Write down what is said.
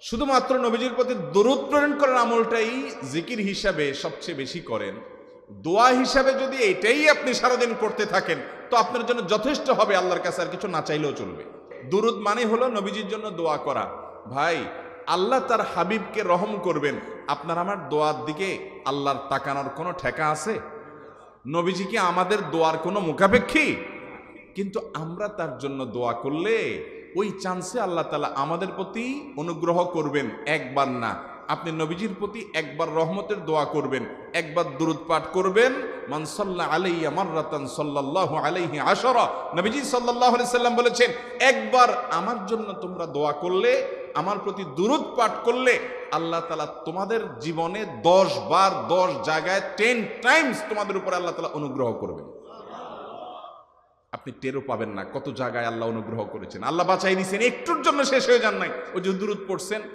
শুধুমাত্র নবীজির প্রতি দরুদ প্রেরণ করার আমলটাই জিকির হিসাবে সবচেয়ে বেশি করেন। দোয়া হিসাবে যদি এটাই আপনি সারাদিন করতে থাকেন তো আপনার জন্য যথেষ্ট হবে, আল্লাহর কাছে আর কিছু না চাইলেও চলবে। দুরুদ মানে হলো নবীজির জন্য দোয়া করা। ভাই, আল্লাহ তার হাবিবকে রহম করবেন, আপনার আমার দোয়ার দিকে আল্লাহর তাকানোর কোনো ঠেকা আছে? নবীজি কি আমাদের দোয়ার কোনো মুখাপেক্ষী? কিন্তু আমরা তার জন্য দোয়া করলে ওই চান্সে আল্লাহ তাআলা আমাদের প্রতি অনুগ্রহ করবেন। একবার না, আপনি নবীজির প্রতি একবার রহমতের দোয়া করবেন, একবার দুরূদ পাঠ করবেন। মান সাল্লা আলাইয়া মাররাতান সাল্লাল্লাহু আলাইহি আশরা, নবীজি সাল্লাল্লাহু আলাইহি সাল্লাম বলেছেন, একবার আমার জন্য তোমরা দোয়া করলে, আমার প্রতি দুরূদ পাঠ করলে, আল্লাহ তাআলা তোমাদের জীবনে 10 বার 10 জায়গায় 10 টাইমস তোমাদের উপর আল্লাহ তাআলা অনুগ্রহ করবেন। আপনি টেরও পাবেন না কত জায়গায় আল্লাহ অনুগ্রহ করেছেন। আল্লাহ বাঁচাই নিছেন, একটুর জন্য শেষ হয়ে যান নাই। ওই যে দুরূদ পড়ছেন,